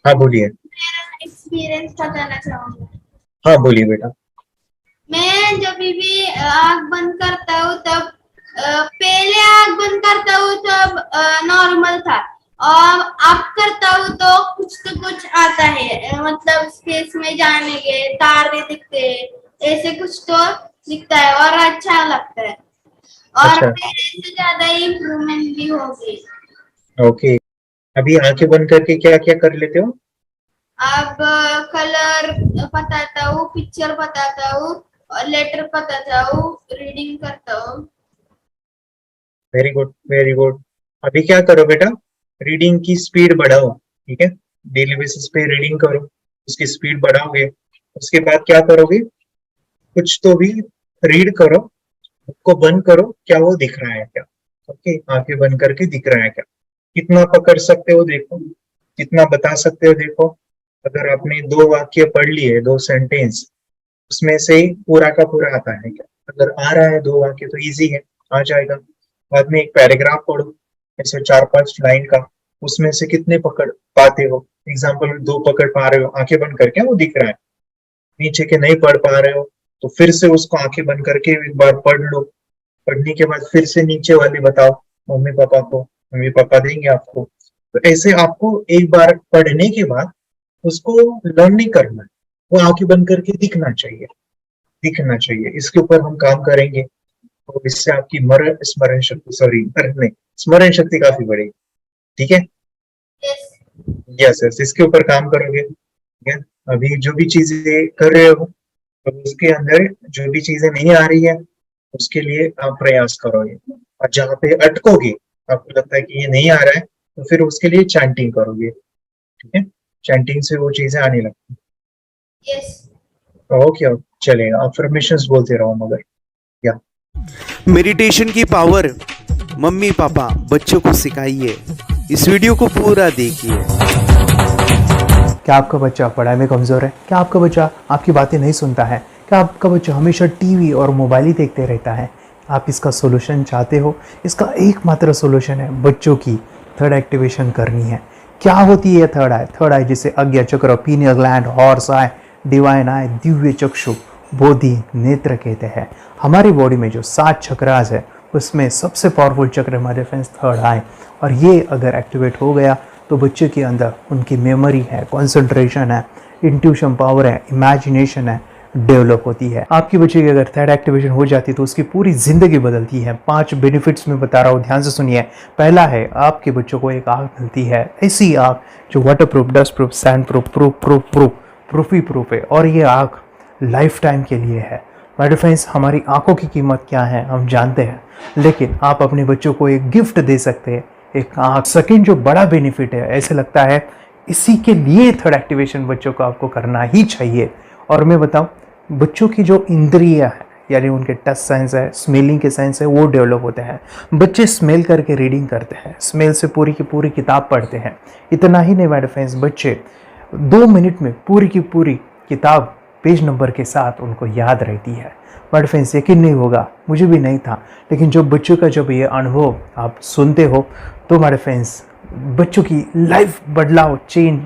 हाँ बोलिए। मेरा एक्सपीरियंस बताना चाहूंगा। हाँ बोलिए बेटा। मैं जब भी आग बंद करता हूँ तब पहले आग बंद करता हूँ तब नॉर्मल था, और अब करता हूँ तो कुछ आता है, मतलब स्पेस में जाने के तारे दिखते हैं, ऐसे कुछ तो दिखता है और अच्छा लगता है, और अच्छा। पहले से ज्यादा इम्प्रूवमेंट भी हो गई। ओके। अभी आंखें बंद करके क्या क्या कर लेते हो? अब कलर बताता हूँ, पिक्चर बताता हूँ, और लेटर बताता हूँ, रीडिंग करता हूँ। Very good very good. अभी क्या करो बेटा, रीडिंग की स्पीड बढ़ाओ। ठीक है, डेली बेसिस पे रीडिंग करो, उसकी स्पीड बढ़ाओगे। उसके बाद क्या करोगे, कुछ तो भी रीड करो, उसको बंद करो, क्या वो दिख रहा है क्या। ओके, आंखें बंद करके दिख रहा है क्या, कितना पकड़ सकते हो देखो, कितना बता सकते हो देखो। अगर आपने दो वाक्य पढ़ लिए, दो सेंटेंस, उसमें से ही पूरा का पूरा आता है क्या? अगर आ रहा है दो वाक्य तो इजी है, आ जाएगा। बाद में एक पैराग्राफ पढ़ो, ऐसे 4-5 लाइन का, उसमें से कितने पकड़ पाते हो। एग्जाम्पल, दो पकड़ पा रहे हो आंखें बंद करके, वो दिख रहा है। नीचे के नहीं पढ़ पा रहे हो तो फिर से उसको आंखें बंद करके एक बार पढ़ लो। पढ़ने के बाद फिर से नीचे वाली बताओ मम्मी पापा को, मम्मी पापा देंगे आपको। तो ऐसे आपको एक बार पढ़ने के बाद उसको लर्न नहीं करना है, वो आंखें बंद करके दिखना चाहिए, दिखना चाहिए। इसके ऊपर हम काम करेंगे, तो इससे आपकी मरण स्मरण शक्ति, सॉरी मरण नहीं, स्मरण शक्ति काफी बढ़ेगी। ठीक है, यस। यस यस, इसके ऊपर काम करोगे। ठीक है, अभी जो भी चीजें कर रहे हो, तो उसके अंदर जो भी चीजें नहीं आ रही है, उसके लिए आप प्रयास करोगे। और जहाँ पे अटकोगे, आपको लगता है कि ये नहीं आ रहा है, तो फिर उसके लिए चैंटिंग करोगे। ठीक है, चैंटिंग से वो चीजें आने लगती यस। है। ओके, चलेगा, अफर्मेशंस बोलते रहो मगर। या मेडिटेशन की पावर मम्मी पापा बच्चों को सिखाइए। इस वीडियो को पूरा देखिए। क्या आपका बच्चा पढ़ाई में कमज़ोर है? क्या आपका बच्चा आपकी बातें नहीं सुनता है? क्या आपका बच्चा हमेशा टीवी और मोबाइल ही देखते रहता है? आप इसका सोल्यूशन चाहते हो? इसका एकमात्र सोल्यूशन है बच्चों की थर्ड एक्टिवेशन करनी है। क्या होती है थर्ड आई? थर्ड आई जिसे Ajna chakra, pineal gland, horse eye, divine eye, दिव्य चक्षु, बोधि नेत्र कहते हैं। हमारी बॉडी में जो 7 चक्रास है उसमें सबसे पावरफुल चक्र हमारे फ्रेंड्स थर्ड आई, और ये अगर एक्टिवेट हो गया तो बच्चे के अंदर उनकी मेमोरी है, कंसंट्रेशन है, इंट्यूशन पावर है, इमेजिनेशन है, डेवलप होती है। आपकी बच्चे की अगर थर्ड एक्टिवेशन हो जाती है तो उसकी पूरी जिंदगी बदलती है। 5 बेनिफिट्स में बता रहा हूँ, ध्यान से सुनिए। पहला है, आपके बच्चों को एक आग मिलती है, ऐसी आग जो water proof, dust proof, sand proof, proof ही प्रूफ है, और ये आग लाइफ टाइम के लिए है। माय फ्रेंड्स, हमारी आंखों की कीमत क्या है हम जानते हैं, लेकिन आप अपने बच्चों को एक गिफ्ट दे सकते हैं, एक आंख। सेकेंड जो बड़ा बेनिफिट है, ऐसे लगता है इसी के लिए थर्ड एक्टिवेशन बच्चों को आपको करना ही चाहिए। और मैं बताऊं, बच्चों की जो इंद्रियां है, यानी उनके टच सेंस है, स्मेलिंग के सेंस है, वो डेवलप होते हैं। बच्चे स्मेल करके रीडिंग करते हैं, स्मेल से पूरी की पूरी किताब पढ़ते हैं। इतना ही नहीं माय फ्रेंड्स, बच्चे 2 मिनट में पूरी की पूरी किताब पेज नंबर के साथ उनको याद रहती है। बट फ्रेंड्स, यकीन नहीं होगा, मुझे भी नहीं था, लेकिन जो बच्चों का जब ये अनुभव आप सुनते हो तो हमारे फ्रेंड्स बच्चों की लाइफ बदलाव, चेंज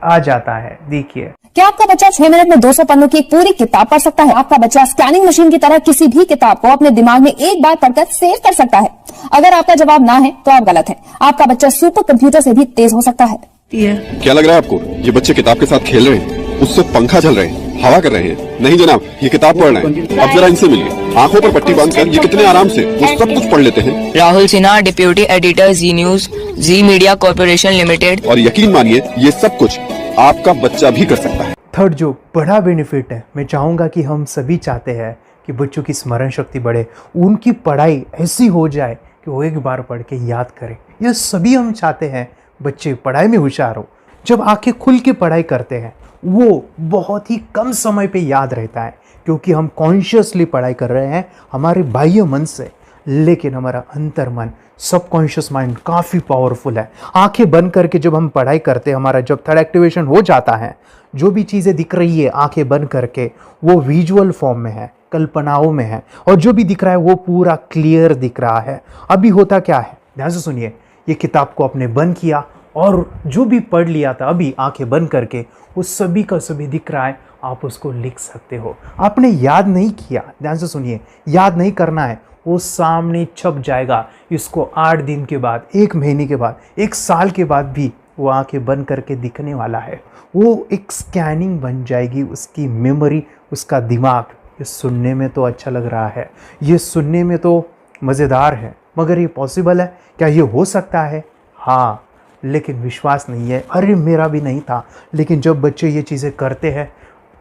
आ जाता है। देखिए, क्या आपका बच्चा 6 मिनट में 200 पन्नों की एक पूरी किताब पढ़ सकता है? आपका बच्चा स्कैनिंग मशीन की तरह किसी भी किताब को अपने दिमाग में एक बार पढ़कर सेव कर सकता है? अगर आपका जवाब ना है तो आप गलत हैं। आपका बच्चा सुपर कंप्यूटर से भी तेज हो सकता है। क्या लग रहा है आपको, ये बच्चे किताब के साथ खेल रहे हैं, उससे पंखा झल रहे हैं, हवा कर रहे हैं? नहीं जनाब, ये किताब पढ़ रहे हैं। अब जरा इनसे मिलिए, आंखों पर पट्टी बांधकर ये कितने आराम से वो सब कुछ पढ़ लेते हैं। राहुल सिन्हा, डिप्यूटी एडिटर, जी न्यूज, जी मीडिया कॉर्पोरेशन लिमिटेड। और यकीन मानिए, ये सब कुछ आपका बच्चा भी कर सकता है। थर्ड जो बड़ा बेनिफिट है, मैं चाहूँगा कि हम सभी चाहते हैं कि बच्चों की स्मरण शक्ति बढ़े, उनकी पढ़ाई ऐसी हो जाए कि वो एक बार पढ़ के याद करें। यह सभी हम चाहते हैं, बच्चे पढ़ाई में होशियार हो। जब आंखें खुल के पढ़ाई करते हैं वो बहुत ही कम समय पे याद रहता है, क्योंकि हम कॉन्शियसली पढ़ाई कर रहे हैं हमारे बाह्य मन से, लेकिन हमारा अंतर मन, सबकॉन्शियस माइंड काफ़ी पावरफुल है। आंखें बंद करके जब हम पढ़ाई करते हैं, हमारा जब थर्ड एक्टिवेशन हो जाता है, जो भी चीज़ें दिख रही है आंखें बंद करके, वो विजुअल फॉर्म में है, कल्पनाओं में है, और जो भी दिख रहा है वो पूरा क्लियर दिख रहा है। अभी होता क्या है, ध्यान से सुनिए, ये किताब को आपने बंद किया, और जो भी पढ़ लिया था अभी आंखें बंद करके वो सभी का सभी दिख रहा है, आप उसको लिख सकते हो। आपने याद नहीं किया, ध्यान से सुनिए, याद नहीं करना है, वो सामने छप जाएगा। इसको 8 दिन के बाद, 1 महीने के बाद, 1 साल के बाद भी वो आंखें बंद करके दिखने वाला है। वो एक स्कैनिंग बन जाएगी, उसकी मेमोरी, उसका दिमाग। ये सुनने में तो अच्छा लग रहा है, ये सुनने में तो मज़ेदार है, मगर ये पॉसिबल है क्या? ये हो सकता है, हाँ, लेकिन विश्वास नहीं है। अरे मेरा भी नहीं था, लेकिन जब बच्चे ये चीज़ें करते हैं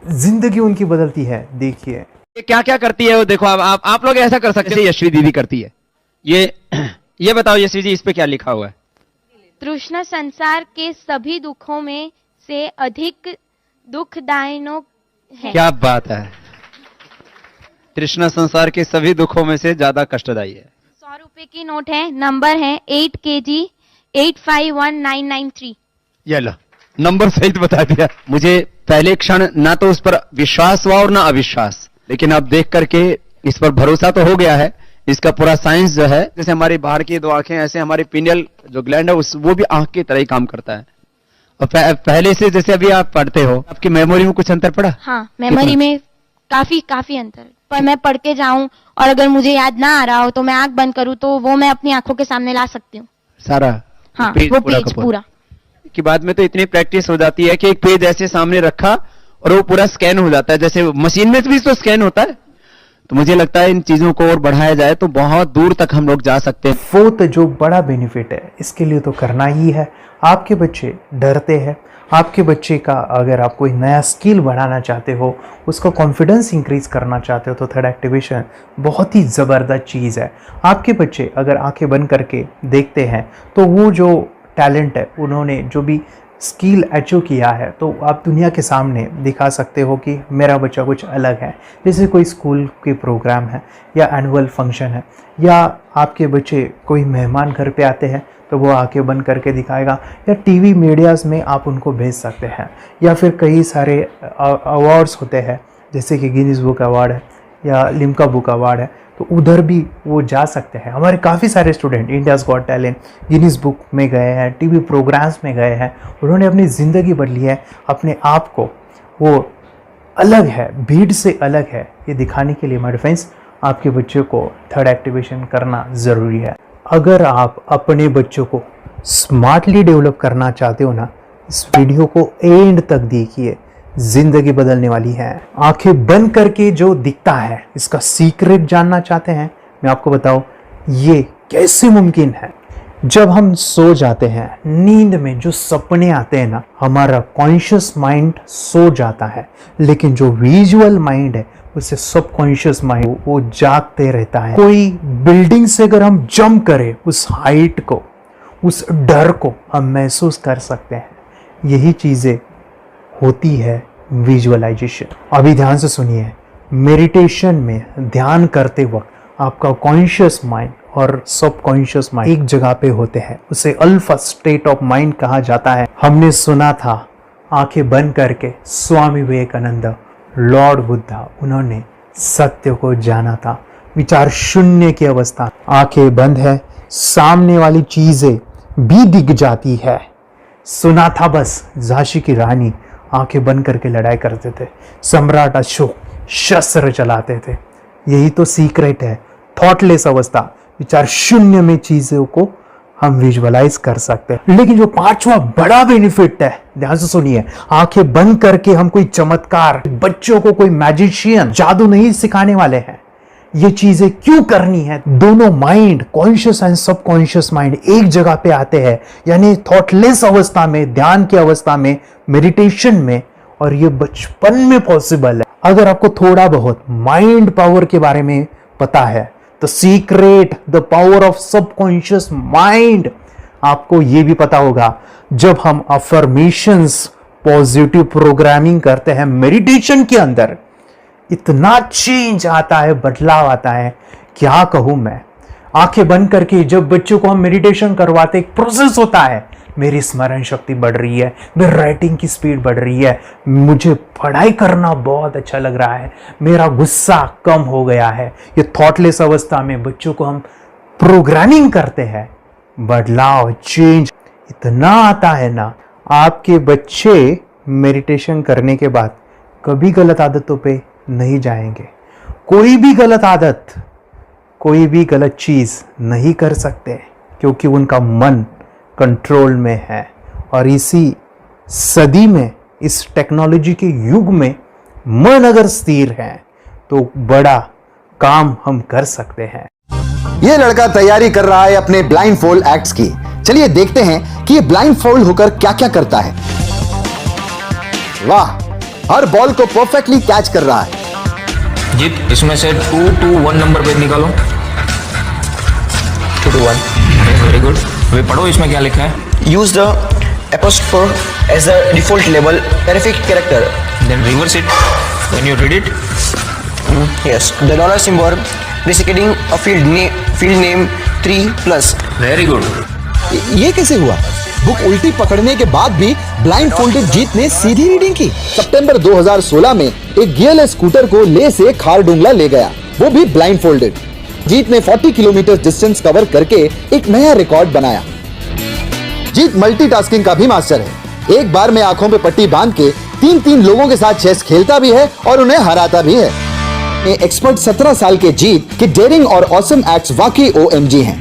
ज़िंदगी उनकी बदलती है। देखिए ये क्या क्या करती है वो देखो। अब आप लोग ऐसा कर सकते हैं, यशवी दीदी करती है। ये बताओ यशवी जी, इस पे क्या लिखा हुआ है? तृष्णा संसार के सभी दुखों में से अधिक दुखदायक है। क्या बात है, तृष्णा संसार के सभी दुखों में से ज्यादा कष्टदायी है। 100 रुपए की नोट है, नंबर है 8 kg 851993। ये लो, नंबर सहित बता दिया। मुझे पहले क्षण ना तो उस पर विश्वास हुआ और ना अविश्वास, लेकिन अब देख करके इस पर भरोसा तो हो गया है। इसका पूरा साइंस जो है, जैसे हमारी बाहर की 2 आंखें, ऐसे हमारी पिनियल जो ग्लैंड है वो भी आंख की तरह ही काम करता है। और पहले से जैसे अभी आप पढ़ते हो, आपकी मेमोरी में कुछ अंतर पड़ा? हाँ, मेमोरी में काफी अंतर। पर मैं पढ़ के जाऊं और अगर मुझे याद ना आ रहा हो तो मैं आंख बंद करूं तो वो मैं अपनी आंखों के सामने ला सकती हूँ सारा। हाँ, वो पेज पूरा कि बाद में तो इतनी प्रैक्टिस हो जाती है कि एक पेज ऐसे सामने रखा और वो पूरा स्कैन हो जाता है, जैसे मशीन में भी तो स्कैन होता है। तो मुझे लगता है इन चीजों को और बढ़ाया जाए तो बहुत दूर तक हम लोग जा सकते हैं। फोर्थ जो बड़ा बेनिफिट है, इसके लिए तो करना ही है। आपके बच्चे डरते हैं, आपके बच्चे का अगर आप कोई नया स्किल बढ़ाना चाहते हो, उसका कॉन्फिडेंस इंक्रीज करना चाहते हो, तो थर्ड एक्टिवेशन बहुत ही ज़बरदस्त चीज़ है। आपके बच्चे अगर आंखें बंद करके देखते हैं तो वो जो टैलेंट है, उन्होंने जो भी स्किल अचीव किया है, तो आप दुनिया के सामने दिखा सकते हो कि मेरा बच्चा कुछ अलग है। जैसे कोई स्कूल के प्रोग्राम है या एनुअल फंक्शन है, या आपके बच्चे कोई मेहमान घर पे आते हैं तो वो आंखें बंद करके दिखाएगा, या टीवी मीडियाज़ में आप उनको भेज सकते हैं, या फिर कई सारे अवार्ड्स होते हैं जैसे कि गिनीज बुक अवार्ड है या लिम्का बुक अवार्ड है, तो उधर भी वो जा सकते हैं। हमारे काफ़ी सारे student India's got talent, Guinness book में गए हैं, टीवी प्रोग्राम्स में गए हैं, उन्होंने अपनी ज़िंदगी बदली है, अपने आप को वो अलग है, भीड़ से अलग है, ये दिखाने के लिए मेरे फ्रेंड्स आपके बच्चों को थर्ड एक्टिवेशन करना ज़रूरी है। अगर आप अपने बच्चों को स्मार्टली डेवलप करना चाहते हो ना, इस वीडियो को एंड तक देखिए, जिंदगी बदलने वाली है। आंखें बंद करके जो दिखता है, इसका सीक्रेट जानना चाहते हैं, मैं आपको बताऊं ये कैसे मुमकिन है। जब हम सो जाते हैं, नींद में जो सपने आते हैं ना, हमारा कॉन्शियस माइंड सो जाता है, लेकिन जो विजुअल माइंड है, उसे सबकॉन्शियस माइंड वो जागते रहता है। कोई बिल्डिंग से अगर हम जंप करें, उस हाइट को, उस डर को हम महसूस कर सकते हैं। यही चीज़ें होती है विजुअलाइजेशन। अभी ध्यान से सुनिए, मेडिटेशन में ध्यान करते वक्त आपका कॉन्शियस माइंड और सबकॉन्शियस माइंड एक जगह पे होते हैं, उसे अल्फा स्टेट ऑफ माइंड कहा जाता है। हमने सुना था आंखें बंद करके स्वामी विवेकानंद, लॉर्ड बुद्धा, उन्होंने सत्य को जाना था। विचार शून्य की अवस्था, आंखें बंद है, सामने वाली चीजें भी दिख जाती है। सुना था बस झांसी की रानी आंखें बंद करके लड़ाई करते थे, सम्राट अशोक शस्त्र चलाते थे। यही तो सीक्रेट है, थॉटलेस अवस्था, विचार शून्य में चीजों को हम विजुअलाइज कर सकते हैं। लेकिन जो 5वां बड़ा बेनिफिट है, ध्यान से सुनिए, आंखें बंद करके हम कोई चमत्कार, बच्चों को कोई मैजिशियन जादू नहीं सिखाने वाले हैं। ये चीजें क्यों करनी है? दोनों mind, conscious and subconscious mind एक जगह पे आते हैं, यानी थॉटलेस अवस्था में, ध्यान की अवस्था में, मेडिटेशन में, और ये बचपन में पॉसिबल है। अगर आपको थोड़ा बहुत माइंड पावर के बारे में पता है, the secret, the power of subconscious mind, आपको ये भी पता होगा जब हम अफर्मेशंस, पॉजिटिव प्रोग्रामिंग करते हैं मेडिटेशन के अंदर, इतना चेंज आता है, बदलाव आता है, क्या कहूं मैं। आंखें बंद करके जब बच्चों को हम मेडिटेशन करवाते, एक प्रोसेस होता है, मेरी स्मरण शक्ति बढ़ रही है, मेरी राइटिंग की स्पीड बढ़ रही है, मुझे पढ़ाई करना बहुत अच्छा लग रहा है, मेरा गुस्सा कम हो गया है। ये थॉटलेस अवस्था में बच्चों को हम प्रोग्रामिंग करते हैं, बदलाव, चेंज, इतना आता है ना, आपके बच्चे मेडिटेशन करने के बाद कभी गलत आदतों पे नहीं जाएंगे। कोई भी गलत आदत, कोई भी गलत चीज़ नहीं कर सकते, क्योंकि उनका मन कंट्रोल में है। और इसी सदी में, इस टेक्नोलॉजी के युग में मन अगर स्थिर है तो बड़ा काम हम कर सकते हैं। ये लड़का तैयारी कर रहा है अपने ब्लाइंड फोल्ड एक्ट्स की। चलिए देखते हैं कि ये ब्लाइंड फोल्ड होकर क्या क्या करता है। वाह, हर बॉल को परफेक्टली कैच कर रहा है। जीत, इसमें से 2 to 1 नंबर भेद निकालो। 2 to 1, वेरी गुड। वे पढ़ो इसमें क्या लिखा है। Use the apostrophe as a default label terrific character. Then reverse it when you read it. Yes, the dollar symbol designating a field name 3+. Very good. ये कैसे हुआ? बुक उल्टी पकड़ने के बाद भी ब्लाइंड फोल्डेड जीत ने सीधी रीडिंग की। सितंबर 2016 में एक गियरलेस स्कूटर को ले से खारडुंगला ले गया, वो भी ब्लाइंड फोल्डेड। जीत ने 40 किलोमीटर डिस्टेंस कवर करके एक नया रिकॉर्ड बनाया। जीत मल्टीटास्किंग का भी मास्टर है। एक बार में आंखों पे पट्टी बांध के 3-3 लोगों के साथ चेस खेलता भी है और उन्हें हराता भी है। एक्सपर्ट 17 साल के जीत के डेयरिंग और ऑसम एक्ट्स वाकई OMG हैं।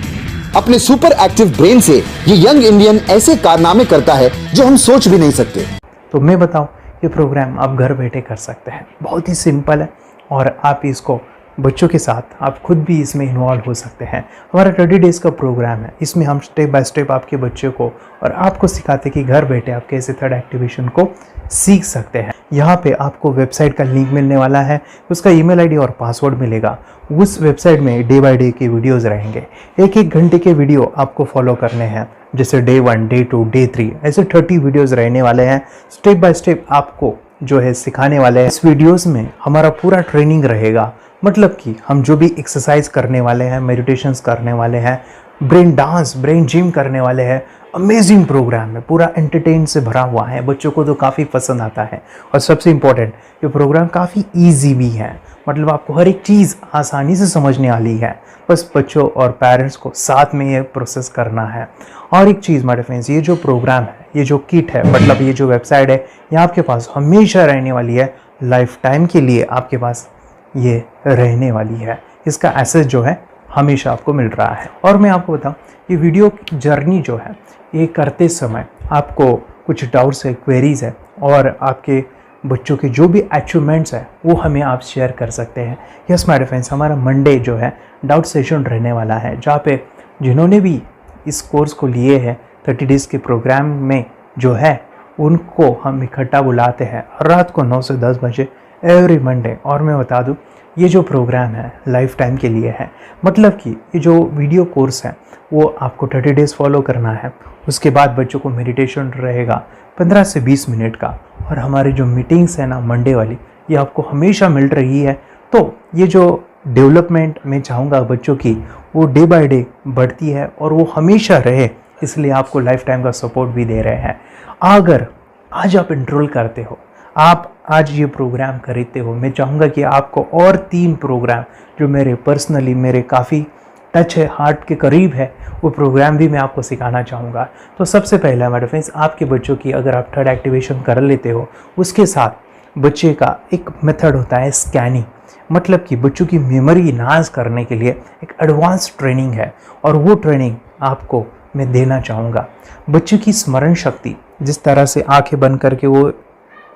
अपने सुपर एक्टिव ब्रेन से ये यंग इंडियन ऐसे कारनामे करता है जो हम सोच भी नहीं सकते। तो मैं बताऊं, ये प्रोग्राम आप घर बैठे कर सकते हैं, बहुत ही सिंपल है। और आप इसको बच्चों के साथ आप खुद भी इसमें इन्वॉल्व हो सकते हैं। हमारा 30 डेज का प्रोग्राम है, इसमें हम स्टेप बाय स्टेप आपके बच्चे को और आपको सिखाते हैं कि घर बैठे आप कैसे थर्ड एक्टिवेशन को सीख सकते हैं। यहाँ पे आपको वेबसाइट का लिंक मिलने वाला है, उसका ईमेल आईडी और पासवर्ड मिलेगा। उस वेबसाइट में डे बाय डे के वीडियोज़ रहेंगे, 1-1 घंटे के वीडियो आपको फॉलो करने हैं। जैसे डे 1, डे 2, डे 3 ऐसे 30 वीडियोज़ रहने वाले हैं। स्टेप बाय स्टेप आपको जो है सिखाने वाले हैं। इस वीडियोज़ में हमारा पूरा ट्रेनिंग रहेगा, मतलब कि हम जो भी एक्सरसाइज करने वाले हैं, मेडिटेशंस करने वाले हैं, ब्रेन डांस, ब्रेन जिम करने वाले हैं। अमेजिंग प्रोग्राम है, पूरा एंटरटेन से भरा हुआ है, बच्चों को तो काफ़ी पसंद आता है। और सबसे इम्पोर्टेंट, ये प्रोग्राम काफ़ी ईजी भी है, मतलब आपको हर एक चीज़ आसानी से समझने वाली है। बस बच्चों और पेरेंट्स को साथ में ये प्रोसेस करना है। और एक चीज़ माय फ्रेंड्स, ये जो प्रोग्राम है, ये जो किट है, मतलब ये जो वेबसाइट है, ये आपके पास हमेशा रहने वाली है, लाइफ टाइम के लिए आपके पास ये रहने वाली है। इसका एक्सेस जो है हमेशा आपको मिल रहा है। और मैं आपको बताऊं, ये वीडियो जर्नी जो है, ये करते समय आपको कुछ डाउट्स है, क्वेरीज है, और आपके बच्चों के जो भी अचीवमेंट्स है वो हमें आप शेयर कर सकते हैं। यस माय फ्रेंड्स, हमारा मंडे जो है डाउट सेशन रहने वाला है, जहाँ पे जिन्होंने भी इस कोर्स को लिए हैं 30 डेज़ के प्रोग्राम में जो है, उनको हम इकट्ठा बुलाते हैं रात को 9 से 10 बजे एवरी मंडे। और मैं बता दूं, ये जो प्रोग्राम है लाइफ टाइम के लिए है, मतलब कि ये जो वीडियो कोर्स है वो आपको 30 डेज़ फॉलो करना है। उसके बाद बच्चों को मेडिटेशन रहेगा 15 से 20 मिनट का, और हमारी जो मीटिंग्स है ना मंडे वाली, ये आपको हमेशा मिल रही है। तो ये जो डेवलपमेंट मैं चाहूँगा बच्चों की, वो डे बाय डे बढ़ती है और वो हमेशा रहे, इसलिए आपको लाइफ टाइम का सपोर्ट भी दे रहे हैं। अगर आज आप एनरोल करते हो, आप आज ये प्रोग्राम खरीदते हो, मैं चाहूँगा कि आपको और 3 प्रोग्राम जो मेरे पर्सनली मेरे काफ़ी टच है, हार्ट के करीब है, वो प्रोग्राम भी मैं आपको सिखाना चाहूँगा। तो सबसे पहला हमारे फ्रेंड्स, आपके बच्चों की अगर आप थर्ड एक्टिवेशन कर लेते हो, उसके साथ बच्चे का एक मेथड होता है स्कैनिंग, मतलब कि बच्चों की मेमोरी इन्हांस करने के लिए एक एडवांस ट्रेनिंग है, और वो ट्रेनिंग आपको मैं देना चाहूँगा। बच्चों की स्मरण शक्ति, जिस तरह से आंखें बंद करके वो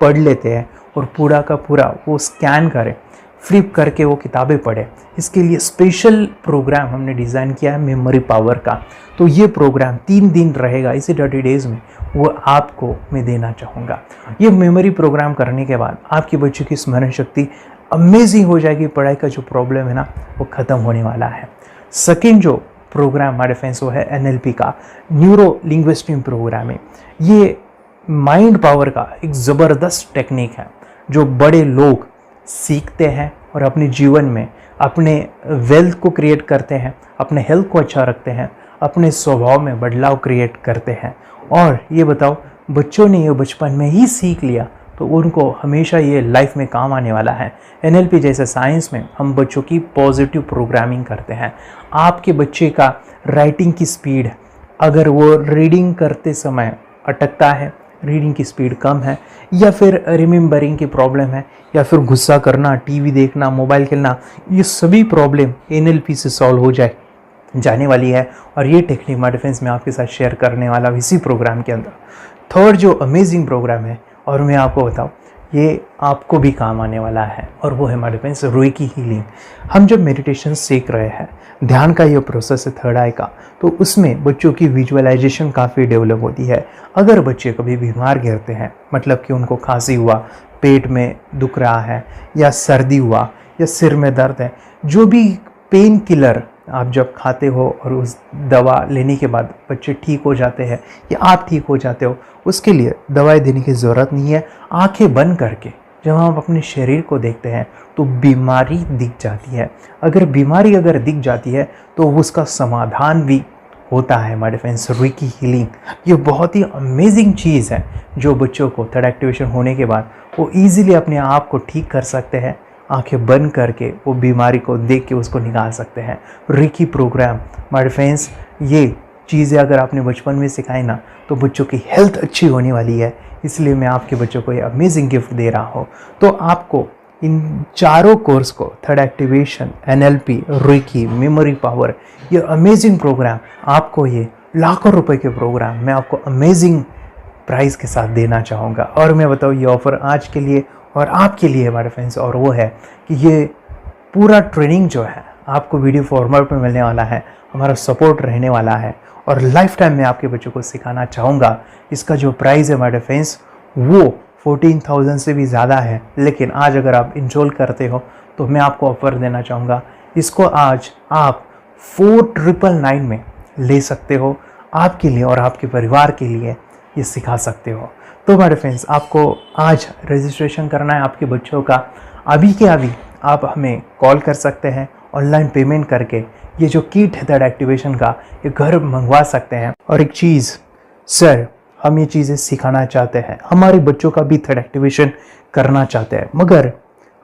पढ़ लेते हैं और पूरा का पूरा वो स्कैन करें, फ्लिप करके वो किताबें पढ़े, इसके लिए स्पेशल प्रोग्राम हमने डिज़ाइन किया है मेमोरी पावर का। तो ये प्रोग्राम 3 दिन रहेगा, इसी 30 डेज़ में वो आपको मैं देना चाहूँगा। ये मेमोरी प्रोग्राम करने के बाद आपके बच्चों की स्मरण शक्ति अमेजिंग हो जाएगी, पढ़ाई का जो प्रॉब्लम है ना वो ख़त्म होने वाला है। सेकेंड जो प्रोग्राम हमारे फ्रेंड्स वो है NLP का, न्यूरो लिंग्विस्टिक प्रोग्राम है। ये माइंड पावर का एक ज़बरदस्त टेक्निक है जो बड़े लोग सीखते हैं और अपने जीवन में अपने वेल्थ को क्रिएट करते हैं, अपने हेल्थ को अच्छा रखते हैं, अपने स्वभाव में बदलाव क्रिएट करते हैं। और ये बताओ, बच्चों ने ये बचपन में ही सीख लिया तो उनको हमेशा ये लाइफ में काम आने वाला है। NLP जैसे साइंस में हम बच्चों की पॉजिटिव प्रोग्रामिंग करते हैं। आपके बच्चे का राइटिंग की स्पीड अगर वो रीडिंग करते समय अटकता है, रीडिंग की स्पीड कम है, या फिर रिमेंबरिंग की प्रॉब्लम है, या फिर गुस्सा करना, टीवी देखना, मोबाइल खेलना, ये सभी प्रॉब्लम NLP से सॉल्व हो जाने वाली है। और ये टेक्निक माय डिफेंस में आपके साथ शेयर करने वाला इसी प्रोग्राम के अंदर। थर्ड जो अमेजिंग प्रोग्राम है, और मैं आपको बताऊं, ये आपको भी काम आने वाला है, और वो है माय डिफेंस रेकी हीलिंग। हम जब मेडिटेशन सीख रहे हैं, ध्यान का ये प्रोसेस है थर्ड आई का, तो उसमें बच्चों की विजुअलाइजेशन काफ़ी डेवलप होती है। अगर बच्चे कभी बीमार गिरते हैं, मतलब कि उनको खांसी हुआ, पेट में दुख रहा है, या सर्दी हुआ, या सिर में दर्द है, जो भी पेन किलर आप जब खाते हो और उस दवा लेने के बाद बच्चे ठीक हो जाते हैं या आप ठीक हो जाते हो, उसके लिए दवाई देने की ज़रूरत नहीं है। आंखें बंद करके जब हम अपने शरीर को देखते हैं तो बीमारी दिख जाती है। अगर बीमारी दिख जाती है तो उसका समाधान भी होता है माय डिफेंस रेकी हीलिंग। ये बहुत ही अमेजिंग चीज़ है जो बच्चों को थर्ड एक्टिवेशन होने के बाद वो ईजिली अपने आप को ठीक कर सकते हैं। आंखें बंद करके वो बीमारी को देख के उसको निकाल सकते हैं। रेकी प्रोग्राम माय डिफेंस, ये चीज़ें अगर आपने बचपन में सिखाई ना तो बच्चों की हेल्थ अच्छी होने वाली है। इसलिए मैं आपके बच्चों को ये अमेजिंग गिफ्ट दे रहा हूँ। तो आपको इन चारों कोर्स को, third activation, NLP, reiki, memory power, ये अमेजिंग प्रोग्राम, आपको ये लाखों रुपए के प्रोग्राम मैं आपको अमेजिंग प्राइस के साथ देना चाहूँगा। और मैं बताऊँ, ये ऑफ़र आज के लिए और आपके लिए हमारे फ्रेंड्स, और वो है कि ये पूरा ट्रेनिंग जो है आपको वीडियो फॉर्मेट में मिलने वाला है, हमारा सपोर्ट रहने वाला है, और लाइफ टाइम में आपके बच्चों को सिखाना चाहूँगा। इसका जो प्राइस है हमारे फ्रेंड्स वो 14,000 से भी ज़्यादा है, लेकिन आज अगर आप इनरोल करते हो तो मैं आपको ऑफ़र देना चाहूँगा। इसको आज आप 4,999 में ले सकते हो। आपके लिए और आपके परिवार के लिए ये सिखा सकते हो। तो हमारे फ्रेंड्स, आपको आज रजिस्ट्रेशन करना है आपके बच्चों का। अभी के अभी आप हमें कॉल कर सकते हैं, ऑनलाइन पेमेंट करके ये जो किट है थर्ड एक्टिवेशन का, ये घर मंगवा सकते हैं। और एक चीज़ सर, हम ये चीज़ें सिखाना चाहते हैं, हमारे बच्चों का भी थर्ड एक्टिवेशन करना चाहते हैं, मगर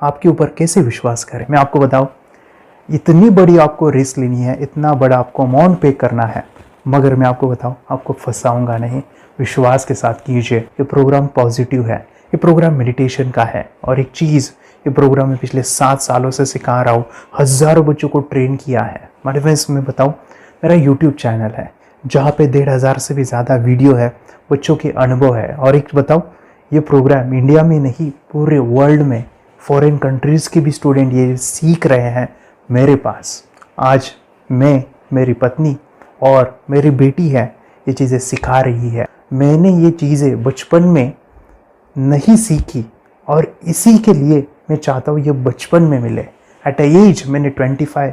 आपके ऊपर कैसे विश्वास करें? मैं आपको बताऊं, इतनी बड़ी आपको रिस्क लेनी है, इतना बड़ा आपको अमाउंट पे करना है, मगर मैं आपको बताऊं, आपको फंसाऊंगा नहीं। विश्वास के साथ कीजिए। ये प्रोग्राम पॉजिटिव है, ये प्रोग्राम मेडिटेशन का है। और एक चीज़, ये प्रोग्राम में पिछले 7 सालों से सिखा रहा हूँ, हज़ारों बच्चों को ट्रेन किया है। मेरे फ्रेंड्स, मैं बताऊँ, मेरा यूट्यूब चैनल है जहाँ पे 1,500 से भी ज़्यादा वीडियो है, बच्चों के अनुभव है। और एक बताऊँ, ये प्रोग्राम इंडिया में नहीं, पूरे वर्ल्ड में फॉरेन कंट्रीज़ के भी स्टूडेंट ये सीख रहे हैं मेरे पास। आज मैं, मेरी पत्नी और मेरी बेटी है, ये चीज़ें सिखा रही है। मैंने ये चीज़ें बचपन में नहीं सीखी और इसी के लिए मैं चाहता हूँ ये बचपन में मिले। एट एज मैंने 25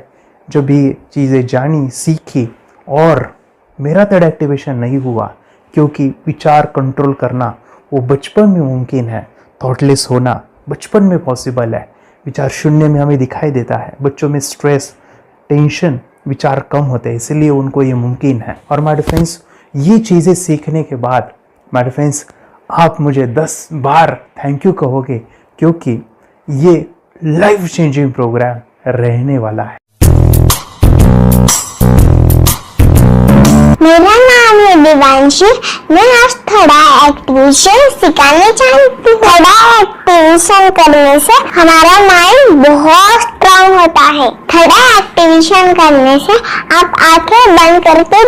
जब ये चीज़ें जानी, सीखी, और मेरा थर्ड एक्टिवेशन नहीं हुआ क्योंकि विचार कंट्रोल करना वो बचपन में मुमकिन है। थॉटलेस होना बचपन में पॉसिबल है। विचार शून्य में हमें दिखाई देता है। बच्चों में स्ट्रेस, टेंशन, विचार कम होते हैं, इसलिए उनको ये मुमकिन है। और माय फ्रेंड्स, ये चीज़ें सीखने के बाद माय फ्रेंड्स, आप मुझे 10 बार थैंक यू कहोगे, क्योंकि ये लाइफ चेंजिंग प्रोग्राम रहने वाला है। मेरा नाम है दिवांशी। मैं आज थोड़ा एक्टिवेशन सिखाने चाहती हूँ। थोड़ा एक्टिवेशन करने से हमारा माइंड बहुत स्ट्रांग होता है। थोड़ा एक्टिवेशन करने से आप आंखें बंद करके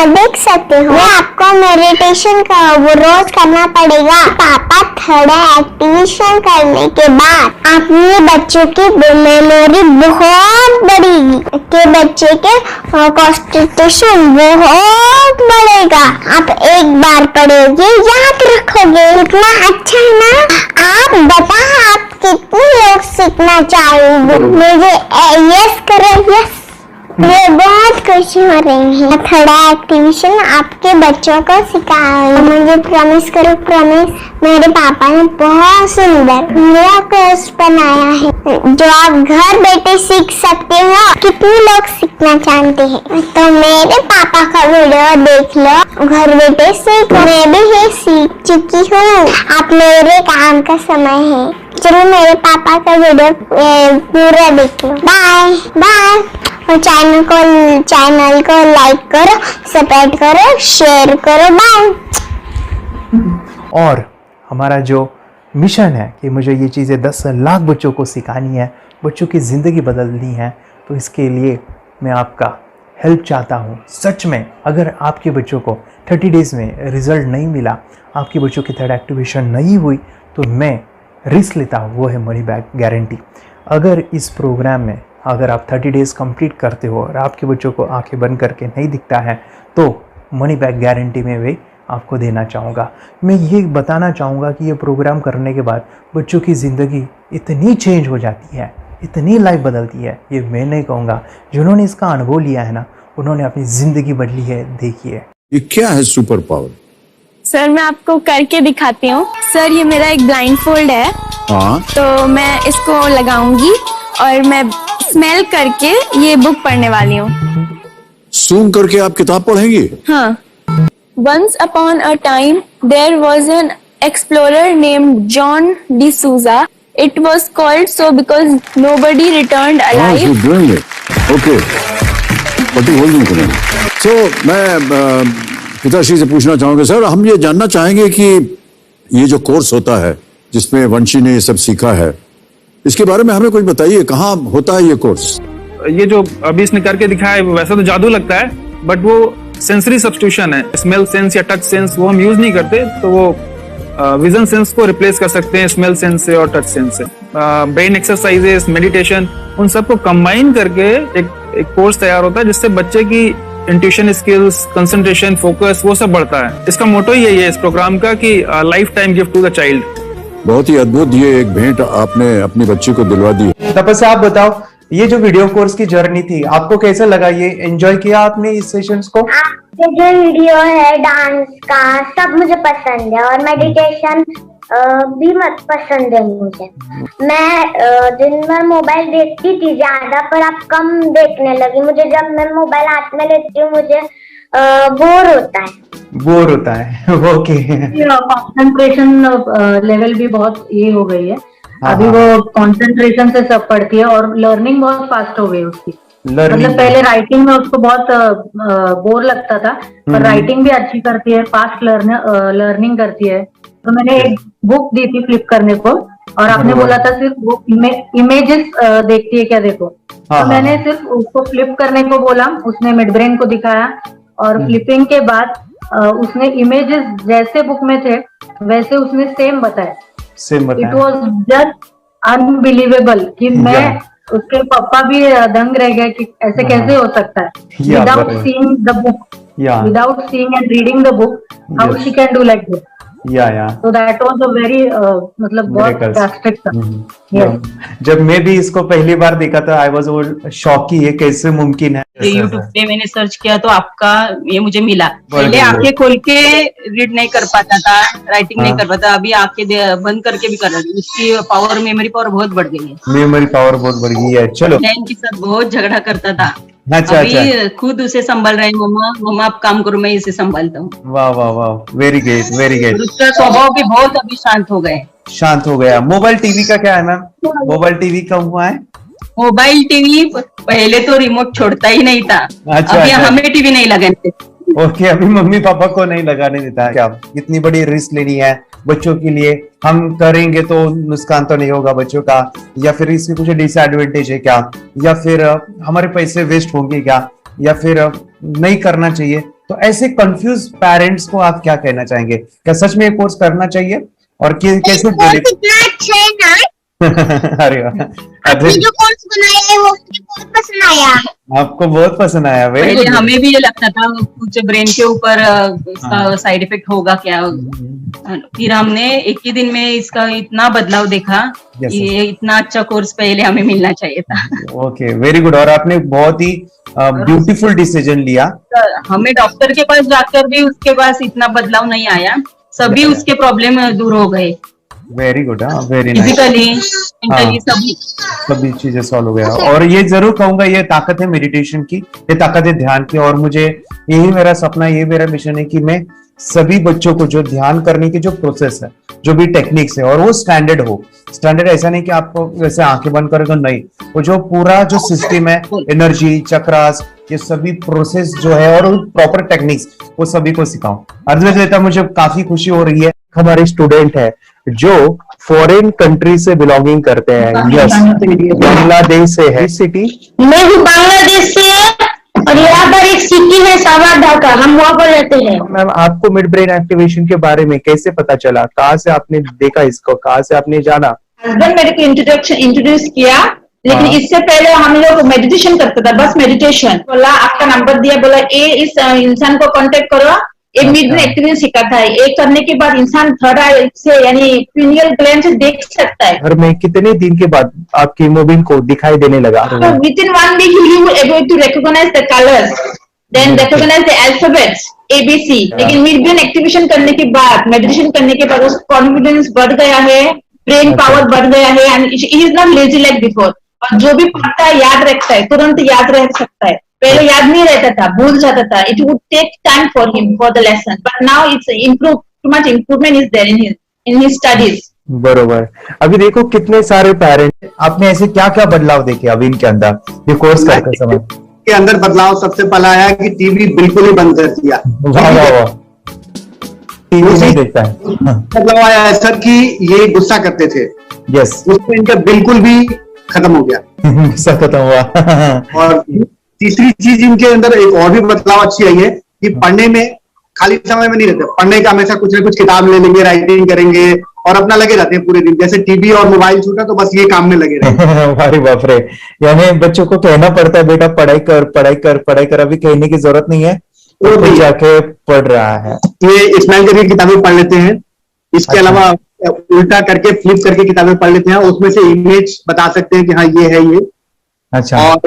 देख सकते हो। मैं आपको मेडिटेशन का वो रोज करना पड़ेगा। पापा, थोड़ा एक्टिवेशन करने के बाद अपने बच्चों की मेमोरी बहुत बढ़ेगी, के बच्चे के कॉन्सेंट्रेशन बहुत बढ़ेगा। आप एक बार पढ़ोगे, याद रखोगे, कितना अच्छा है ना। आप बताओ, आप कितने लोग सीखना चाहोगे? मुझे यस करो, यस। ये बहुत खुशी हो रही है। थोड़ा एक्टिवेशन आपके बच्चों को सिखाओ। मुझे प्रॉमिस करो, प्रॉमिस। मेरे पापा ने बहुत सुंदर मेरा कोर्स बनाया है जो आप घर बैठे सीख सकते हो। कितने लोग सीखना चाहते हैं तो मेरे पापा का वीडियो देख लो, घर बैठे सीखो। मैं भी ये सीख चुकी हूँ। आप मेरे काम का समय है, चलो मेरे पापा का वीडियो पूरा देख लो। Bye bye. और चैनल को लाइक करो, सपोर्ट करो, शेयर करो। बाय। और हमारा जो मिशन है कि मुझे ये चीज़ें 10 लाख बच्चों को सिखानी है, बच्चों की ज़िंदगी बदलनी है, तो इसके लिए मैं आपका हेल्प चाहता हूँ। सच में अगर आपके बच्चों को 30 डेज़ में रिज़ल्ट नहीं मिला, आपके बच्चों की थर्ड एक्टिवेशन नहीं हुई, तो मैं रिस्क लेता हूँ, वो है मनी बैक गारंटी। अगर इस प्रोग्राम में अगर आप 30 डेज़ कंप्लीट करते हो और आपके बच्चों को आंखें बंद करके नहीं दिखता है, तो मनी बैक गारंटी में भी आपको देना चाहूँगा। मैं ये बताना चाहूँगा कि ये प्रोग्राम करने के बाद बच्चों की ज़िंदगी इतनी चेंज हो जाती है, इतनी लाइफ बदलती है, ये मैं नहीं कहूँगा, जिन्होंने इसका अनुभव लिया है ना, उन्होंने अपनी ज़िंदगी बदली है। देखिए ये क्या है सुपर पावर? सर मैं आपको करके दिखाती हूँ। सर ये मेरा एक ब्लाइंड फोल्ड है। हाँ। तो मैं इसको लगाऊंगी और मैं स्मेल करके ये बुक पढ़ने वाली हूँ। सूंघ करके आप किताब पढ़ेंगी? हाँ। Once upon a time, there was an explorer named John D'Souza. It was called so because nobody returned alive. You're doing it. Okay. What are you holding today? So, मैं पिताश्री से पूछना चाहूँगा सर, हम ये जानना चाहेंगे कि ये जो कोर्स होता है जिसमें वंशी ने ये सब सीखा है, इसके बारे में हमें कुछ बताइए, कहाँ होता है ये कोर्स? ये जो अभी इसने करके दिखाया है वैसा तो जादू लगता है, बट वो सेंसरी सब्स्टिट्यूशन है। स्मेल सेंस या टच सेंस वो हम यूज नहीं करते, तो वो विजन सेंस को रिप्लेस कर सकते हैं स्मेल सेंस से और टच सेंस से। ब्रेन एक्सरसाइजेस, मेडिटेशन, उन सबको कंबाइन करके एक कोर्स तैयार होता है जिससे बच्चे की इंट्यूशन स्किल्स, कंसंट्रेशन, फोकस वो सब बढ़ता है। इसका मोटो ही यही है इस प्रोग्राम का कि lifetime gift to the child. बहुत ही अद्भुत ये एक भेंट आपने अपनी बच्ची को दिलवा दी। तपस्या आप बताओ, ये जो वीडियो कोर्स की जर्नी थी आपको कैसा लगा? ये एंजॉय किया आपने इस सेशंस को? आपके जो वीडियो है डांस का सब मुझे पसंद है और मेडिटेशन भी मत पसंद है मुझे। मैं दिन भर मोबाइल देखती थी ज्यादा, पर अब कम देखने लगी। मुझे जब मैं मोबाइल हाथ में लेती हूँ मुझे बोर होता है। ओके। कंसंट्रेशन लेवल भी बहुत ये हो गई है। अभी वो कंसंट्रेशन से सब पढ़ती है और लर्निंग बहुत फास्ट हो गई उसकी। मतलब पहले राइटिंग में उसको बहुत बोर लगता था, पर राइटिंग भी अच्छी करती है, फास्ट लर्निंग करती है। तो मैंने एक बुक दी थी फ्लिप करने को और आपने बोला था सिर्फ वो इमेजेस देखती है क्या, देखो। तो मैंने सिर्फ उसको फ्लिप करने को बोला, उसने मिड ब्रेन को दिखाया और फ्लिपिंग के बाद उसने इमेजेस जैसे बुक में थे वैसे उसने सेम बताया। इट वॉज जस्ट अनबिलीवेबल कि मैं उसके पापा भी दंग रह गए कि ऐसे कैसे हो सकता है। Without seeing the book, without seeing and reading the book, how she can do like this. So that was a very मतलब बहुत ड्रास्टिक था। जब मैं भी इसको पहली बार देखा था आई वाज शॉक कि ये कैसे मुमकिन है। यूट्यूब पे मैंने सर्च किया तो आपका ये मुझे मिला। पहले आंखें खोल के रीड नहीं कर पाता था, राइटिंग नहीं कर पाता, अभी आंखें बंद करके भी कर रही हूँ। उसकी पावर, मेमोरी पावर बहुत बढ़ गई है। मेमोरी पावर बहुत बढ़ गई है। चलो, के साथ बहुत झगड़ा करता था, अच्छा, अभी खुद उसे संभाल रहे हैं। मम्मा आप काम करो, मैं इसे संभालता हूँ। वाह वाह वाह, वेरी ग्रेट वेरी ग्रेट। उसका स्वभाव भी बहुत अभी शांत हो गए। शांत हो गया। मोबाइल टीवी का क्या है मैम? मोबाइल टीवी का हुआ है? मोबाइल टीवी पहले तो रिमोट छोड़ता ही नहीं था। अच्छा, अभी हमें टीवी नहीं लगाने। ओके, अभी मम्मी पापा को नहीं लगाने देता। क्या इतनी बड़ी रिस्क लेनी है बच्चों के लिए? हम करेंगे तो नुकसान तो नहीं होगा बच्चों का, या फिर इसकी कुछ डिसएडवांटेज है क्या, या फिर हमारे पैसे वेस्ट होंगे क्या, या फिर नहीं करना चाहिए? तो ऐसे कंफ्यूज पेरेंट्स को आप क्या कहना चाहेंगे? क्या सच में ये कोर्स करना चाहिए और कैसे? अरे आपने जो कोर्स बनाया है वो मुझे बहुत पसंद आया। आपको बहुत पसंद आया? पहले हमें भी ये लगता था कुछ ब्रेन के ऊपर इसका साइड इफेक्ट होगा क्या। फिर हमने एक ही दिन में इसका इतना बदलाव देखा कि ये इतना अच्छा कोर्स पहले हमें मिलना चाहिए था। Okay, very good. और आपने बहुत ही ब्यूटीफुल डिसीजन लिया। हमें डॉक्टर के पास जाकर भी उसके पास इतना बदलाव नहीं आया, सभी उसके प्रॉब्लम दूर हो गए। Very good, very nice. Physically, mentally सभी चीजें सॉल्व हो गया। और ये जरूर कहूंगा, ये ताकत है मेडिटेशन की, ये ताकत है ध्यान की। और मुझे यही मेरा सपना, ये मेरा मिशन है कि मैं सभी बच्चों को जो ध्यान करने की जो प्रोसेस है, जो भी टेक्निक्स है, और वो स्टैंडर्ड हो। स्टैंडर्ड ऐसा नहीं कि आपको वैसे आंखें बंद करेगा, नहीं, वो जो पूरा जो सिस्टम है, एनर्जी, चक्रास, ये सभी प्रोसेस जो है और प्रॉपर टेक्निक्स, वो सभी को सिखाऊं। अर्जुन, मुझे काफी खुशी हो रही है। हमारे स्टूडेंट है जो फॉरेन कंट्री से बिलोंगिंग करते हैं, यस, बांग्लादेश से है। सिटी मैं भी बांग्लादेश से और यहाँ पर एक सिटी है सावर ढाका, हम वहाँ पर रहते हैं। मैम, आपको मिड ब्रेन एक्टिवेशन के बारे में कैसे पता चला? कहाँ से आपने देखा इसको, कहाँ से आपने जाना? हस्बैंड मेरे को इंट्रोड्यूस किया, लेकिन इससे पहले हम लोग मेडिटेशन करते थे, बस मेडिटेशन। बोला आपका नंबर दिया, बोला ये इस इंसान को कांटेक्ट करो, ये मिड ब्रेन एक्टिवेशन सिखाता है। ये करने के बाद इंसान थर्ड आई से यानी पिनियल ग्लैंड से देख सकता है। घर में कितने दिन के बाद आपकी हीमोग्लोबिन को दिखाई देने लगा? Within 1 week he will able to recognise the colours, then recognise the alphabets ABC। लेकिन मिड ब्रेन एक्टिवेशन करने के बाद, मेडिटेशन करने के बाद उसका कॉन्फिडेंस बढ़ गया है, ब्रेन पावर बढ़ गया है, and he is not lazy like before. और जो भी पढ़ता है याद रखता है, तुरंत याद रख सकता है। पहले याद नहीं रहता था, भूल जाता था। It would take time for him for the lesson, but now it's improve, too much improvement is there in his studies. बरोबर। अभी देखो कितने सारे पेरेंट्स, आपने ऐसे क्या क्या बदलाव देखे अभी इनके अंदर ये कोर्स करते समय? के अंदर बदलाव सबसे पहला आया कि टीवी बिल्कुल ही बंद कर दिया। वाह वाह वाह, टीवी नहीं देखता है। बदलाव आया है सर कि ये गुस्सा करते थे, यस, उसमें इनका बिल्कुल भी खत्म हो गया, गुस्सा खत्म हुआ। और तीसरी चीज इनके अंदर एक और भी बदलाव अच्छी आई है कि पढ़ने में खाली समय में नहीं रहते, पढ़ने का हमेशा कुछ ना कुछ किताब ले लेंगे, राइटिंग करेंगे और अपना लगे रहते हैं पूरे दिन। जैसे टीवी और मोबाइल छूटा तो बस ये काम में लगे रहते। अरे बाप रे, यानी बच्चों को कहना पड़ता है बेटा पढ़ाई कर, पढ़ाई कर, पढ़ाई कर, अभी कहने की जरूरत नहीं है, तो जाके पढ़ रहा है। ये इस्माइल करके किताबें पढ़ लेते हैं, इसके अलावा उल्टा करके फ्लिप करके किताबें पढ़ लेते हैं, उसमें से इमेज बता सकते हैं कि हाँ ये है ये। अच्छा। और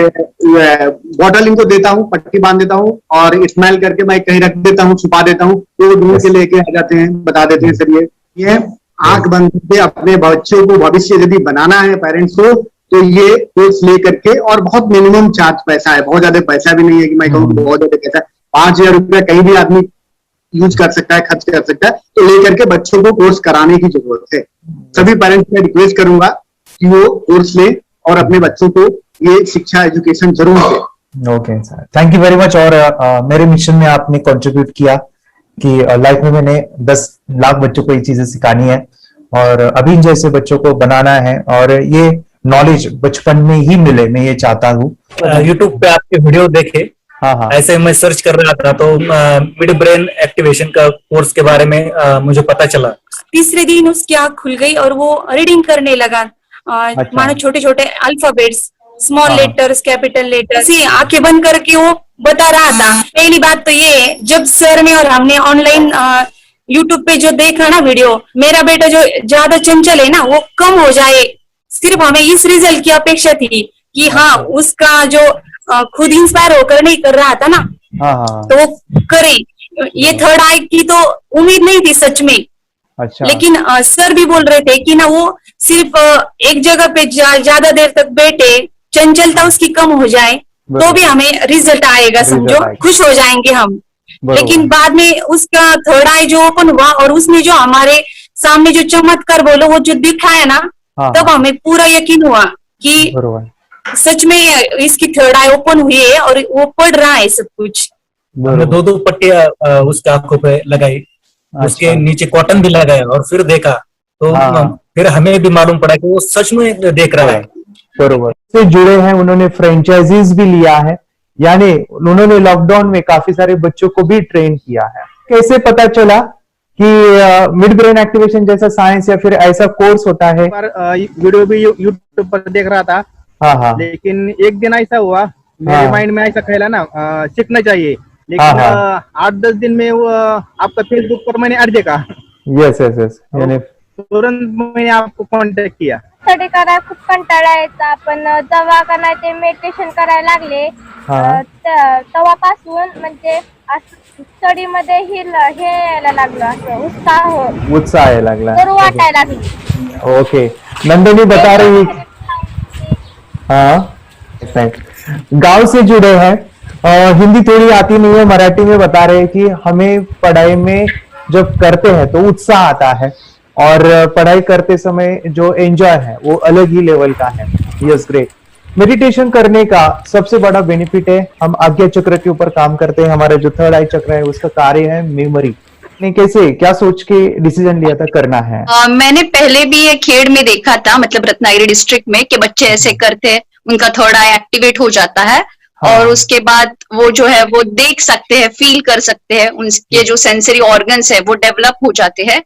बॉटल इनको देता हूँ, पट्टी बांध देता हूँ और स्माइल करके मैं कहीं रख देता हूँ, छुपा देता हूँ, तो ढूंढ के लेके आ जाते हैं, बता देते हैं सर ये आंख बंद करके अपने बच्चों को भविष्य यदि बनाना है पेरेंट्स को, तो ये कोर्स ले करके, और बहुत मिनिमम चार्ज पैसा है, बहुत ज्यादा पैसा भी नहीं है कि मैं कहूँ बहुत ज्यादा पैसा, 5,000 रुपया कहीं भी आदमी यूज कर सकता है, खर्च कर सकता है, तो लेकर के बच्चों को कोर्स कराने की जरूरत है। सभी पेरेंट्स से रिक्वेस्ट करूंगा कि वो कोर्स लें और अपने बच्चों को ये शिक्षा एजुकेशन जरूर दें। Okay sir, thank you very much. और मेरे मिशन में आपने कंट्रीब्यूट किया कि लाइफ में मैंने 10 लाख बच्चों को ये चीजें सिखानी है और अभी जैसे बच्चों को बनाना है, और ये नॉलेज बचपन में ही मिले, मैं ये चाहता हूँ। यूट्यूब पे आपके वीडियो देखे, हाँ, ऐसे मैं सर्च कर रहा था तो मिड ब्रेन एक्टिवेशन का कोर्स के बारे में मुझे पता चला। तीसरे दिन उसकी आंख खुल गई और वो रीडिंग करने लगा। मानो छोटे छोटे alphabets, small letters, capital letters, ऐसी आंखें बंद करके वो बता रहा था। पहली बात तो ये, जब सर ने और हमने ऑनलाइन यूट्यूब पे जो देखा ना वीडियो, मेरा बेटा जो ज्यादा चंचल है ना वो कम हो जाए, सिर्फ हमें इस रिजल्ट की अपेक्षा थी कि हाँ उसका जो खुद इंस्पायर होकर नहीं कर रहा था ना, तो वो करे। ये थर्ड आई की तो उम्मीद नहीं थी सच में। अच्छा। लेकिन सर भी बोल रहे थे कि ना वो सिर्फ एक जगह पे ज्यादा देर तक बैठे, चंचलता उसकी कम हो जाए तो भी हमें रिजल्ट आएगा, समझो खुश हो जाएंगे हम। लेकिन बाद में उसका थर्ड आई जो ओपन हुआ और उसने जो हमारे सामने जो चमत्कार बोलो वो जो दिखाया ना, तब हमें पूरा यकीन हुआ कि सच में इसकी थर्ड आई ओपन हुई है और वो पढ़ रहा है सब कुछ। हमने 2 पट्टियां उसके आंखों पे लगाई, उसके नीचे कॉटन भी लगाया और फिर देखा तो फिर हमें भी मालूम पड़ा कि वो सच में देख रहा है। बरोबर से जुड़े हैं, उन्होंने फ्रेंचाइजीज भी लिया है, यानी उन्होंने लॉकडाउन में काफी सारे बच्चों को भी ट्रेन किया है। कैसे पता चला कि मिड ब्रेन एक्टिवेशन जैसा साइंस या फिर ऐसा कोर्स होता है? वीडियो भी यूट्यूब पर देख रहा था, हाँ, लेकिन एक दिन ऐसा हुआ मेरे माइंड में ऐसा ख्याल ना सीखना चाहिए, लेकिन 8-10 दिन में वो आपका फेसबुक पर मैंने ऐड देखा। यस यस यस, यानी तुरंत मैंने आपको कॉन्टॅक्ट किया। स्टडी करायला खूप कंटाळा यायचा, पण जेव्हा का नाही ते मेडिटेशन करायला लागले तेव्हापासून म्हणजे स्टडी मध्ये हे यायला लागलं, असं उत्साह यायला लागला, बरं वाटायला लागली। ओके, नंदिनी बता रही, हाँ गांव से जुड़े हैं हिंदी थोड़ी आती नहीं है, मराठी में बता रहे हैं कि हमें पढ़ाई में जब करते हैं तो उत्साह आता है और पढ़ाई करते समय जो एंजॉय है वो अलग ही लेवल का है। Yes, great. मेडिटेशन करने का सबसे बड़ा बेनिफिट है, हम आज्ञा चक्र के ऊपर काम करते हैं। हमारा जो थर्ड आई चक्र है उसका कार्य है मेमोरी। ने कैसे क्या सोच के डिसीजन लिया था करना है? मैंने पहले भी ये खेड़ में देखा था, मतलब रत्नागिरी डिस्ट्रिक्ट में, कि बच्चे ऐसे करते हैं, उनका थर्ड आई एक्टिवेट हो जाता है। और उसके बाद वो जो है वो देख सकते हैं, फील कर सकते हैं, उनके जो सेंसरी ऑर्गन्स है वो डेवलप हो जाते हैं।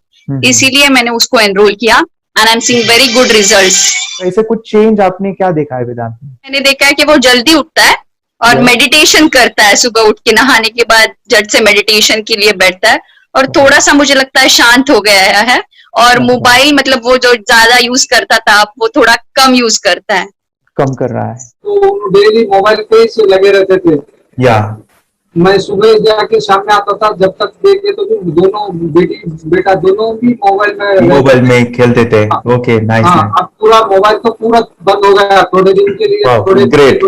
इसीलिए मैंने उसको एनरोल किया and I am seeing very good results. ऐसे कुछ चेंज आपने क्या देखा है वेदांत में? मैंने देखा है कि वो जल्दी उठता है और मेडिटेशन करता है, सुबह उठ के नहाने के बाद झट से मेडिटेशन के लिए बैठता है और थोड़ा सा मुझे लगता है शांत हो गया है। और मोबाइल मतलब वो जो ज्यादा यूज करता था वो थोड़ा कम यूज करता है, कम कर रहा है। तो डेली मोबाइल पे ही लगे रहते थे। या मैं सुबह जाके शाम में आता था, जब तक देखे तो दोनों बेटा दोनों भी मोबाइल में खेलते थे। Okay, nice. अब पूरा मोबाइल तो पूरा बंद हो गया थोड़े दिन के लिए। थोड़े great,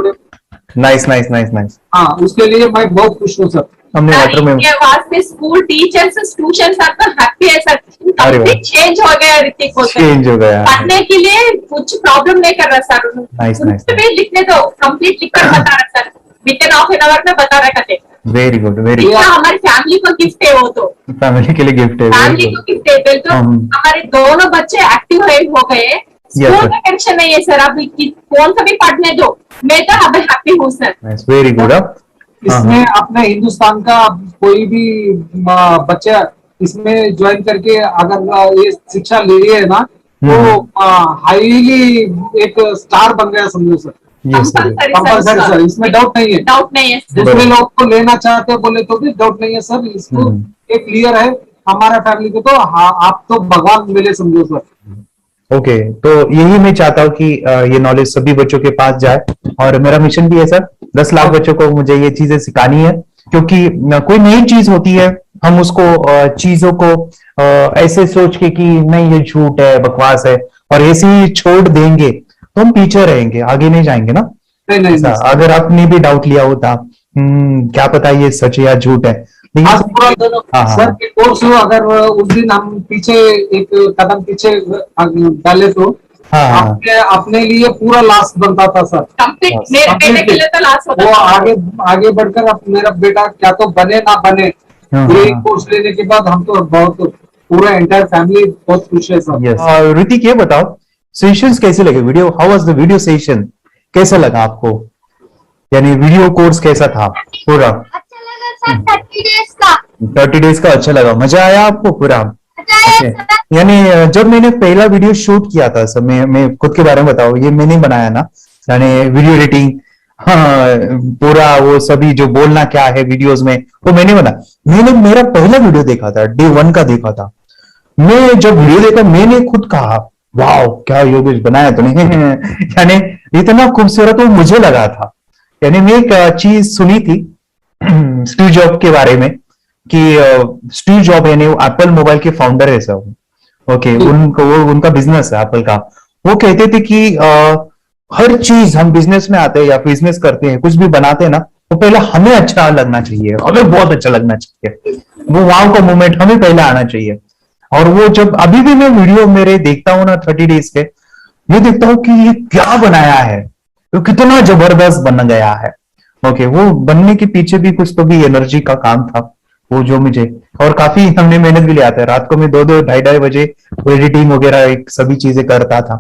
nice nice nice nice. हाँ, उसके लिए मैं बहुत खुश हूँ सर। हमने वाटर में वास्ते स्कूल टीचर्स ट्यूशन सब तो हैप्पी है सर। कंप्लीट चेंज हो गया ऋतिक को, चेंज हो गया। पढ़ने के लिए कुछ प्रॉब्लम नहीं कर रहा सर। Nice nice. लिखने दो, कंप्लीट लिखकर बता रहा sir, with in half an hour में बता रहा करते। Very good, very good. हमारी फैमिली को गिफ्ट है, वो तो फैमिली के लिए गिफ्ट है, फैमिली को गिफ्ट है। तो हमारे दोनों बच्चे एक्टिव हो गए, स्कूल का टेंशन नहीं है सर। अभी कौन सा भी पढ़ने दो, मैं तो अब हैप्पी हूँ सर। Very good. इसमें अपने हिंदुस्तान का कोई भी बच्चा इसमें ज्वाइन करके अगर ये शिक्षा ले रही है ना, तो हाईली एक स्टार बन गया समझो सर। कंपल्सरी सर, इसमें डाउट नहीं है। डाउट नहीं है। दूसरे लोग को लेना चाहते हो बोले तो भी डाउट नहीं है सर। इसको एक क्लियर है हमारा फैमिली को, तो आप तो भगवान मिले समझो सर। ओके, तो यही मैं चाहता हूँ कि ये नॉलेज सभी बच्चों के पास जाए और मेरा मिशन भी है सर, 10 लाख बच्चों को मुझे ये चीजें सिखानी है। क्योंकि कोई नई चीज होती है, हम उसको चीजों को ऐसे सोच के कि नहीं ये झूठ है, बकवास है और ऐसे ही छोड़ देंगे तो हम पीछे रहेंगे, आगे नहीं जाएंगे ना। नहीं, अगर आपने भी डाउट लिया होता क्या पता ये सच या झूठ है। सर के कोर्स हो, अगर उस दिन हम पीछे एक कदम पीछे डाले तो अपने लिए पूरा लास्ट बनता था सर। मेरे बेटे के लिए तो लास्ट होता था। वो आगे बढ़कर अब मेरा बेटा क्या तो बने ना बने, ये कोर्स लेने के बाद हम तो बहुत पूरा एंटायर फैमिली बहुत खुश है सर। ऋतिक, ये बताओ सेशंस कैसे लगे? Video, how was the video session? कैसा लगा आपको? यानी वीडियो कोर्स कैसा था पूरा? अच्छा लगा सर। 30 डेज का अच्छा लगा, मजा आया आपको पूरा? यानी जब मैंने पहला वीडियो शूट किया था सर, मैं खुद के बारे में बताऊं, ये मैंने बनाया ना, यानी वीडियो एडिटिंग, पूरा वो सभी जो बोलना क्या है वीडियोस में वो मैंने बनाया। मैंने मेरा पहला वीडियो देखा था, डे 1 का देखा था। मैं जब वीडियो देखा मैंने खुद कहा वाह क्या योगेश बनाया तूने। यानी इतना खूबसूरत वो मुझे लगा था। यानी मैं एक चीज सुनी थी स्टीव जॉब के बारे में कि स्टीव जॉब यानी एप्पल मोबाइल के फाउंडर है सब। ओके, उनका बिजनेस है एप्पल का। वो कहते थे कि हर चीज हम बिजनेस में आते हैं या बिजनेस करते हैं, कुछ भी बनाते हैं ना, तो पहले हमें अच्छा लगना चाहिए, हमें बहुत अच्छा लगना चाहिए, वो वाव का मोमेंट हमें पहले आना चाहिए। और वो जब अभी भी मैं वीडियो मेरे देखता हूँ ना 30 डेज के, मैं देखता हूँ कि ये क्या बनाया है, तो कितना जबरदस्त बन गया है। ओके, वो बनने के पीछे भी कुछ तो भी एनर्जी का काम था वो जो मुझे, और काफी हमने मेहनत भी लिया था। रात को मैं 2-2 ढाई बजे एडिटिंग वगैरह सभी चीजें करता था।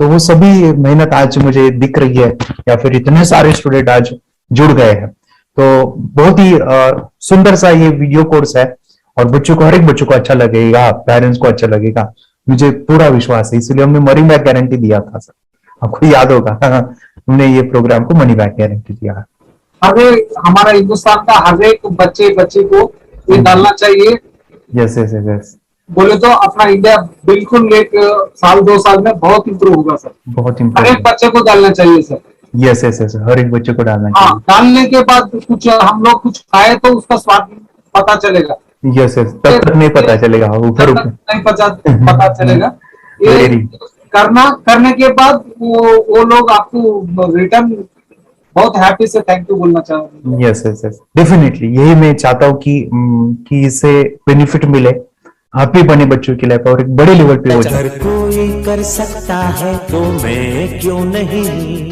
तो वो सभी मेहनत आज मुझे दिख रही है, या फिर इतने सारे स्टूडेंट आज जुड़ गए हैं। तो बहुत ही सुंदर सा ये वीडियो कोर्स है और बच्चों को, हर एक बच्चों को अच्छा लगेगा, पेरेंट्स को अच्छा लगेगा, मुझे पूरा विश्वास है। इसलिए हमने मनी बैक गारंटी दिया था सर, आपको याद होगा। हमने ये प्रोग्राम को मनी बैक गारंटी दिया। हमारा हिंदुस्तान का हर एक बच्चे को ये डालना चाहिए। Yes yes yes. बोले तो अपना इंडिया बिल्कुल एक साल 2 साल में बहुत इम्प्रूव होगा सर। बहुत हर इम्प्रूव, एक बच्चे को डालना चाहिए सर। यस यस यस, हर एक बच्चे को डालना चाहिए। हाँ, डालने के बाद कुछ हम लोग कुछ खाए तो उसका स्वाद पता चलेगा। यस यस, तब तक नहीं पता चलेगा, ऊपर नहीं पता चलेगा। ये करने के बाद वो लोग आपको रिटर्न बहुत हैप्पी से थैंक यू बोलना चाहूंगा। यस यस यस, डेफिनेटली यही मैं चाहता हूँ कि इससे बेनिफिट मिले हैप्पी बने बच्चों की लाइफ और एक बड़े लेवल पे हो जाए। अगर कोई कर सकता है तो मैं क्यों नहीं,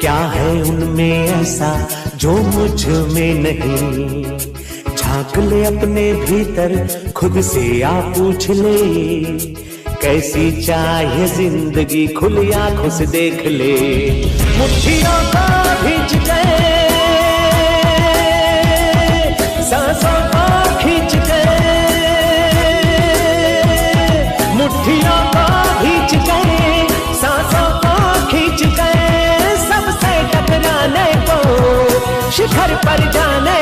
क्या है उनमें ऐसा जो मुझ में नहीं। झांक ले अपने भीतर खुद से आ पूछ ले, कैसी चाहे जिंदगी खुली आंखों से देख ले। मुट्ठियों को भींच गए, सांसों को खींच गए, मुट्ठियों को भींच गए, सांसों को खींच गए। सबसे टकराने को, शिखर पर जाने